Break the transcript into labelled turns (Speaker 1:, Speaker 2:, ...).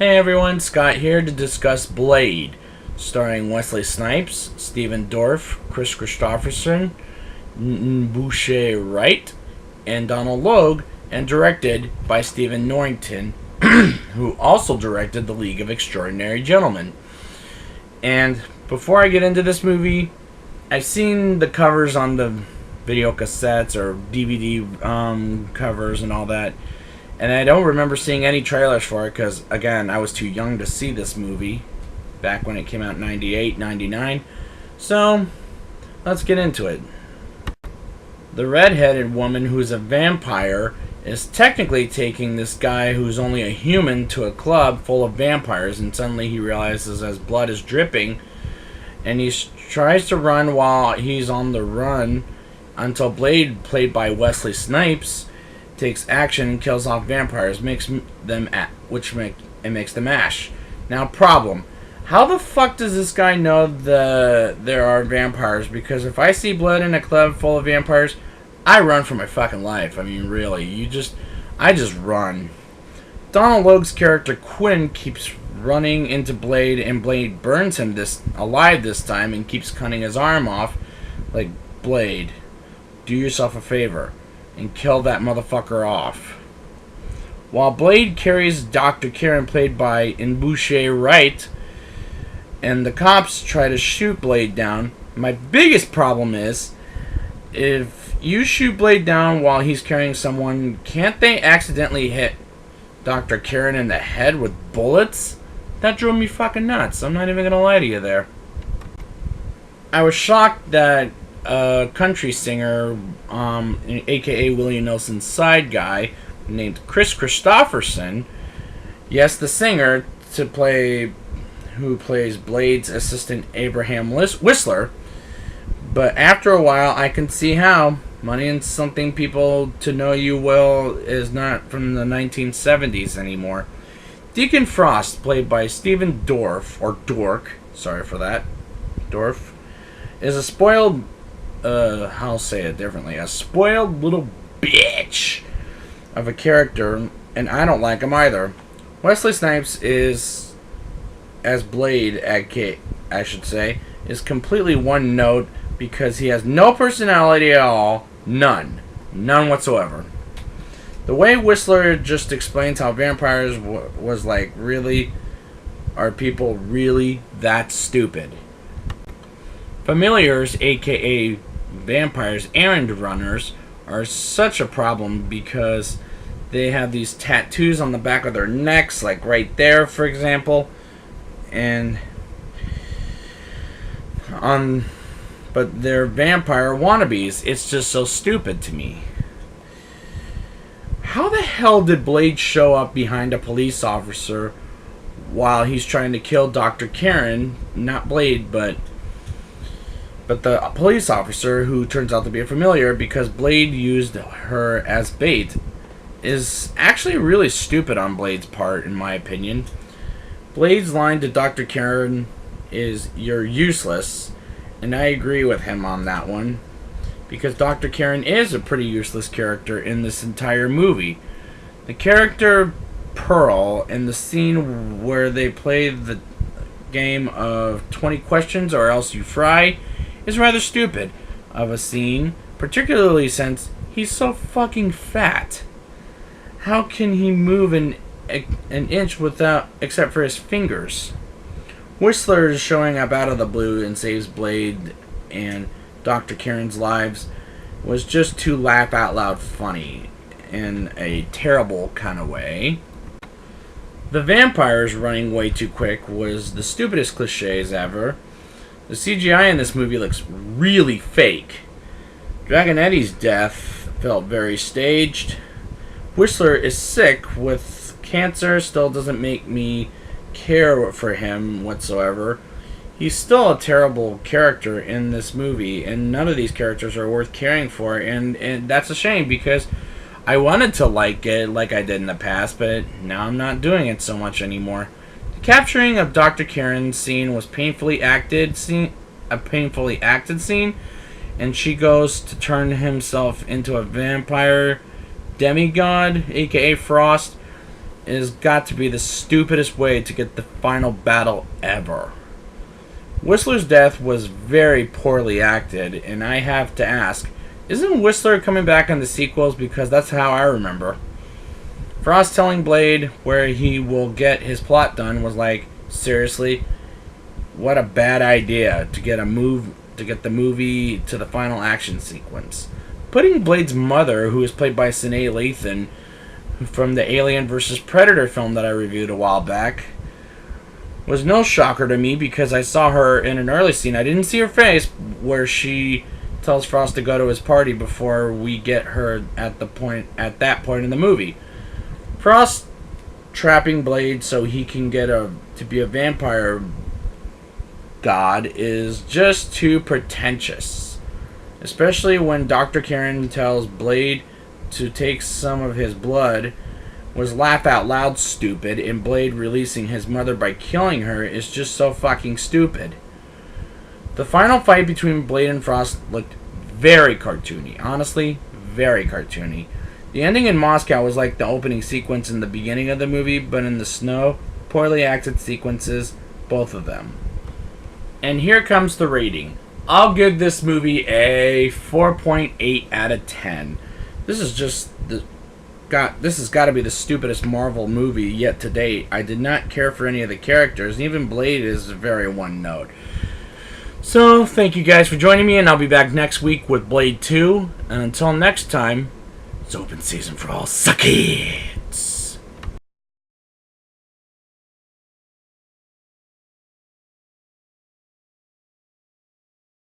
Speaker 1: Hey everyone, Scott here to discuss Blade, starring Wesley Snipes, Stephen Dorff, Chris Christopherson, Boucher Wright, and Donald Logue, and directed by Stephen Norrington, who also directed The League of Extraordinary Gentlemen. And before I get into this movie, I've seen the covers on the video cassettes or DVD covers and all that. And I don't remember seeing any trailers for it because, again, I was too young to see this movie back when it came out in 98, 99. So, let's get into it. The red-headed woman who's a vampire is technically taking this guy who's only a human to a club full of vampires, and suddenly he realizes his blood is dripping, and he tries to run while he's on the run until Blade, played by Wesley Snipes, takes action and kills off vampires, makes them ash. Now, problem: how the fuck does this guy know there are vampires? Because if I see blood in a club full of vampires, I run for my fucking life. I mean, really, I just run. Donald Logue's character Quinn keeps running into Blade, and Blade burns him alive this time and keeps cutting his arm off. Like, Blade, do yourself a favor and kill that motherfucker off. While Blade carries Dr. Karen, played by Boucher Wright, and the cops try to shoot Blade down, my biggest problem is, if you shoot Blade down while he's carrying someone, can't they accidentally hit Dr. Karen in the head with bullets? That drove me fucking nuts. I'm not even gonna lie to you there. I was shocked that a country singer, aka Willie Nelson's side guy, named Chris Christopherson, yes, the singer who plays Blade's assistant Abraham Whistler, but after a while I can see how Money and Something People to Know You Well is not from the 1970s anymore. Deacon Frost, played by Stephen Dorff, or Dork, sorry for that, Dorff, is a spoiled I'll say it differently. A spoiled little bitch of a character, and I don't like him either. Wesley Snipes is, as Blade, I should say, is completely one note because he has no personality at all. None whatsoever. The way Whistler just explains how vampires was like, really? Are people really that stupid? Familiars, aka vampires, errand runners, are such a problem because they have these tattoos on the back of their necks, like right there, for example, but they're vampire wannabes. It's just so stupid to me. How the hell did Blade show up behind a police officer while he's trying to kill Dr. Karen? Not Blade, but the police officer, who turns out to be a familiar because Blade used her as bait, is actually really stupid on Blade's part, in my opinion. Blade's line to Dr. Karen is, "You're useless," and I agree with him on that one, because Dr. Karen is a pretty useless character in this entire movie. The character Pearl, in the scene where they play the game of 20 questions or else you fry, is rather stupid of a scene, particularly since he's so fucking fat. How can he move an inch except for his fingers? Whistler is showing up out of the blue and saves Blade and Dr. Karen's lives was just too laugh out loud funny in a terrible kind of way. The vampires running way too quick was the stupidest cliches ever. The CGI in this movie looks really fake. Dragon Eddie's death felt very staged. Whistler is sick with cancer, still doesn't make me care for him whatsoever. He's still a terrible character in this movie, and none of these characters are worth caring for, and that's a shame because I wanted to like it like I did in the past, but now I'm not doing it so much anymore. Capturing of Dr. Karen's scene was a painfully acted scene, and she goes to turn himself into a vampire demigod, aka Frost, has got to be the stupidest way to get the final battle ever. Whistler's death was very poorly acted, and I have to ask, isn't Whistler coming back in the sequels? Because that's how I remember. Frost telling Blade where he will get his plot done was like, seriously, what a bad idea to get the movie to the final action sequence. Putting Blade's mother, who is played by Sinead Lathan from the Alien vs. Predator film that I reviewed a while back, was no shocker to me because I saw her in an early scene. I didn't see her face where she tells Frost to go to his party before we get her at that point in the movie. Frost trapping Blade so he can get to be a vampire god is just too pretentious. Especially when Dr. Karen tells Blade to take some of his blood was laugh out loud stupid, and Blade releasing his mother by killing her is just so fucking stupid. The final fight between Blade and Frost looked very cartoony. Honestly, very cartoony. The ending in Moscow was like the opening sequence in the beginning of the movie, but in the snow, poorly acted sequences, both of them. And here comes the rating. I'll give this movie a 4.8 out of 10. This has got to be the stupidest Marvel movie yet to date. I did not care for any of the characters. Even Blade is very one note. So, thank you guys for joining me, and I'll be back next week with Blade 2. And until next time, it's open season for all suck kids.